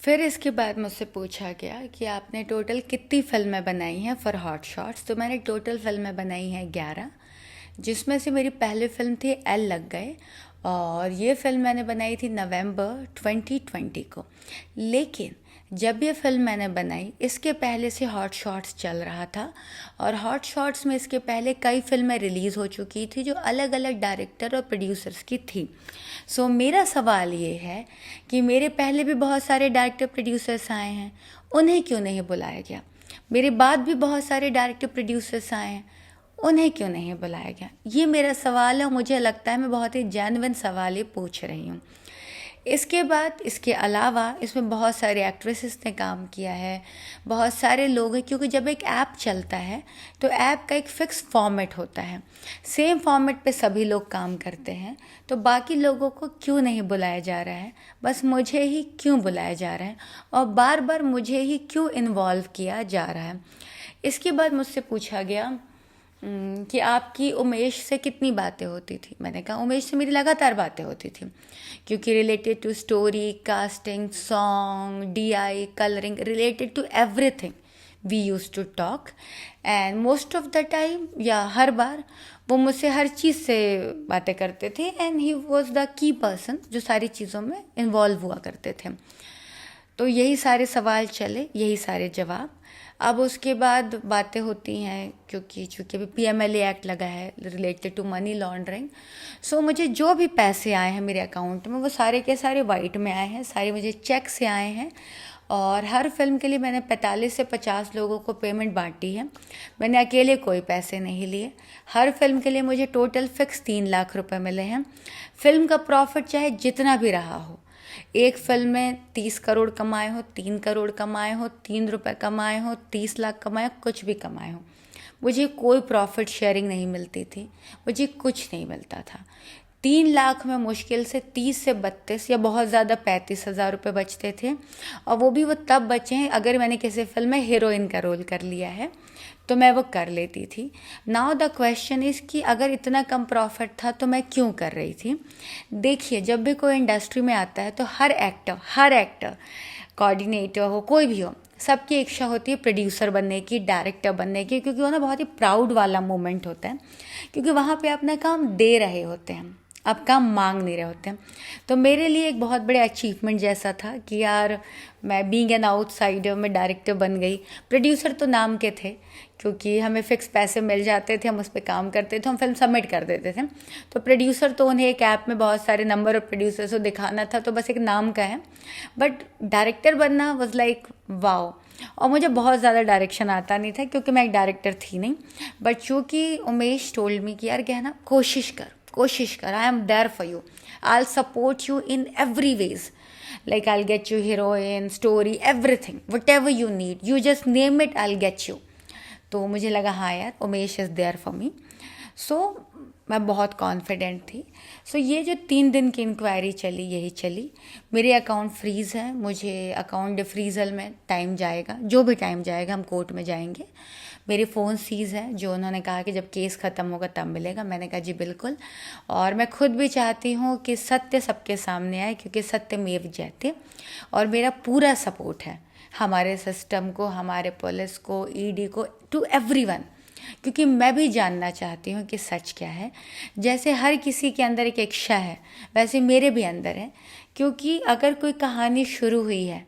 फिर इसके बाद मुझसे पूछा गया कि आपने टोटल कितनी फ़िल्में बनाई हैं फॉर हॉट शॉट्स। तो मैंने टोटल फ़िल्में बनाई हैं 11, जिसमें से मेरी पहली फ़िल्म थी एल लग गए, और ये फ़िल्म मैंने बनाई थी नवंबर 2020 को। लेकिन जब ये फ़िल्म मैंने बनाई, इसके पहले से हॉट शॉट्स चल रहा था, और हॉट शॉट्स में इसके पहले कई फ़िल्में रिलीज़ हो चुकी थी जो अलग अलग डायरेक्टर और प्रोड्यूसर्स की थी। सो मेरा सवाल ये है कि मेरे पहले भी बहुत सारे डायरेक्टर प्रोड्यूसर्स आए हैं, उन्हें क्यों नहीं बुलाया गया। मेरे बाद भी बहुत सारे डायरेक्टर प्रोड्यूसर्स आए हैं, उन्हें क्यों नहीं बुलाया गया। ये मेरा सवाल है, और मुझे लगता है मैं बहुत ही जेन्युइन सवाल ये पूछ रही हूँ। इसके बाद इसके अलावा इसमें बहुत सारे एक्ट्रेसेस ने काम किया है, बहुत सारे लोग हैं, क्योंकि जब एक ऐप चलता है तो ऐप का एक फ़िक्स फॉर्मेट होता है, सेम फॉर्मेट पे सभी लोग काम करते हैं। तो बाकी लोगों को क्यों नहीं बुलाया जा रहा है, बस मुझे ही क्यों बुलाया जा रहा है, और बार बार मुझे ही क्यों इन्वॉल्व किया जा रहा है। इसके बाद मुझसे पूछा गया कि आपकी उमेश से कितनी बातें होती थी। मैंने कहा उमेश से मेरी लगातार बातें होती थी, क्योंकि related to story, casting, song, DI, colouring, related to everything we use to talk. And most of the time, या हर बार, वो मुझसे हर चीज़ से बातें करते थे, and he was the key person जो सारी चीज़ों में इन्वॉल्व हुआ करते थे। तो यही सारे सवाल चले, यही सारे जवाब। अब उसके बाद बातें होती हैं, क्योंकि चूँकि अभी पीएमएलए एक्ट लगा है रिलेटेड टू मनी लॉन्ड्रिंग। सो मुझे जो भी पैसे आए हैं मेरे अकाउंट में, वो सारे के सारे वाइट में आए हैं, सारे मुझे चेक से आए हैं। और हर फिल्म के लिए मैंने 45 से 50 लोगों को पेमेंट बांटी है, मैंने अकेले कोई पैसे नहीं लिए। हर फिल्म के लिए मुझे टोटल फिक्स 3 लाख रुपए मिले हैं। फिल्म का प्रॉफिट चाहे जितना भी रहा हो, एक फिल्म में 30 करोड़ कमाए हो, 3 करोड़ कमाए हो, 3 रुपए कमाए हो, 30 लाख कमाए हो, कुछ भी कमाए हो, मुझे कोई प्रॉफिट शेयरिंग नहीं मिलती थी, मुझे कुछ नहीं मिलता था। 3 लाख में मुश्किल से 30 से 32 या बहुत ज़्यादा 35,000 रुपये बचते थे, और वो भी वो तब बचे हैं अगर मैंने किसी फिल्म में हीरोइन का रोल कर लिया है, तो मैं वो कर लेती थी। नाउ द क्वेश्चन इज़ कि अगर इतना कम प्रॉफिट था तो मैं क्यों कर रही थी। देखिए, जब भी कोई इंडस्ट्री में आता है तो हर एक्टर कोऑर्डिनेटर हो, कोई भी हो, सबकी इच्छा होती है प्रोड्यूसर बनने की, डायरेक्टर बनने की, क्योंकि वो ना बहुत ही प्राउड वाला मोमेंट होता है, क्योंकि वहाँ पे अपना काम दे रहे होते हैं, आप काम मांग नहीं रहे होते हैं। तो मेरे लिए एक बहुत बड़े अचीवमेंट जैसा था कि यार, मैं बीइंग एन आउटसाइडर मैं डायरेक्टर बन गई। प्रोड्यूसर तो नाम के थे, क्योंकि हमें फिक्स पैसे मिल जाते थे, हम उस पर काम करते थे, हम फिल्म सबमिट कर देते थे। तो प्रोड्यूसर तो उन्हें एक ऐप में बहुत सारे नंबर ऑफ प्रोड्यूसर्स को दिखाना था, तो बस एक नाम का है। बट डायरेक्टर बनना वॉज लाइक वाओ। और मुझे बहुत ज़्यादा डायरेक्शन आता नहीं था, क्योंकि मैं एक डायरेक्टर थी नहीं। बट चूँकि उमेश टोल्ड मी कि यार कहना, कोशिश कर, I am there for you, I will support you in every ways, like I'll get you heroine, story, everything, whatever you need, you just name it, I'll get you. तो मुझे लगा हाँ यार, Umesh is there for me. So मैं बहुत confident थी। सो ये जो 3 दिन की इंक्वायरी चली, यही चली। मेरे अकाउंट फ्रीज़ है, मुझे अकाउंट डिफ्रीजल में टाइम जाएगा, जो भी टाइम जाएगा हम कोर्ट में जाएंगे। मेरे फ़ोन सीज़ है, जो उन्होंने कहा कि जब केस ख़त्म होगा तब मिलेगा। मैंने कहा जी बिल्कुल। और मैं खुद भी चाहती हूँ कि सत्य सबके सामने आए, क्योंकि सत्यमेव जयते। और मेरा पूरा सपोर्ट है हमारे सिस्टम को, हमारे पुलिस को, ईडी को, टू एवरीवन, क्योंकि मैं भी जानना चाहती हूँ कि सच क्या है। जैसे हर किसी के अंदर एक इच्छा है, वैसे मेरे भी अंदर है, क्योंकि अगर कोई कहानी शुरू हुई है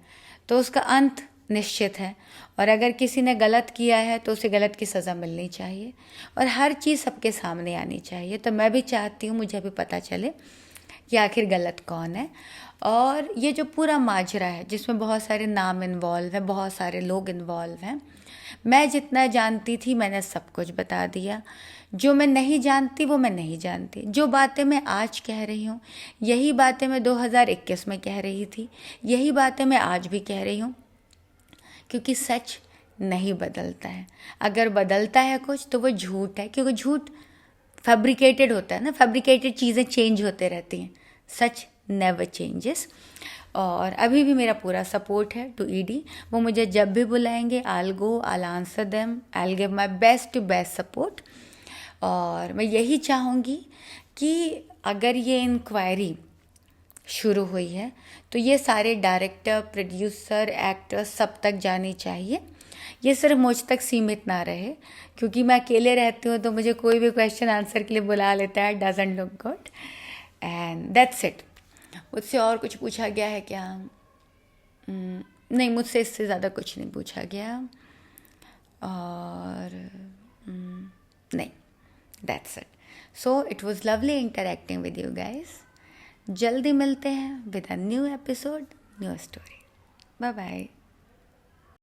तो उसका अंत निश्चित है, और अगर किसी ने गलत किया है तो उसे गलत की सज़ा मिलनी चाहिए, और हर चीज़ सबके सामने आनी चाहिए। तो मैं भी चाहती हूँ मुझे भी पता चले कि आखिर गलत कौन है। और ये जो पूरा माजरा है, जिसमें बहुत सारे नाम इन्वॉल्व हैं, बहुत सारे लोग इन्वॉल्व हैं, मैं जितना जानती थी मैंने सब कुछ बता दिया। जो मैं नहीं जानती वो मैं नहीं जानती। जो बातें मैं आज कह रही हूँ, यही बातें मैं 2021 में कह रही थी, यही बातें मैं आज भी कह रही हूँ, क्योंकि सच नहीं बदलता है। अगर बदलता है कुछ तो वो झूठ है, क्योंकि झूठ फैब्रिकेटेड होता है ना, फैब्रिकेटेड चीज़ें चेंज होते रहती हैं, सच नेवर चेंजेस। और अभी भी मेरा पूरा सपोर्ट है टू ईडी। वो मुझे जब भी बुलाएंगे, I go, I answer them, I give my best to best support. और मैं यही चाहूँगी कि अगर ये इंक्वायरी शुरू हुई है। तो ये सारे डायरेक्टर, प्रोड्यूसर, एक्टर सब तक जानी चाहिए। ये सिर्फ मुझ तक सीमित ना रहे, क्योंकि मैं अकेले रहती हूँ तो मुझे कोई भी क्वेश्चन आंसर के लिए बुला लेता है, doesn't look good, and that's it. मुझसे और कुछ पूछा गया है क्या? नहीं, मुझसे इससे ज़्यादा कुछ नहीं पूछा गया। और नहीं, that's it. So it was lovely interacting with you guys. जल्दी मिलते हैं with a new episode, new story. Bye bye.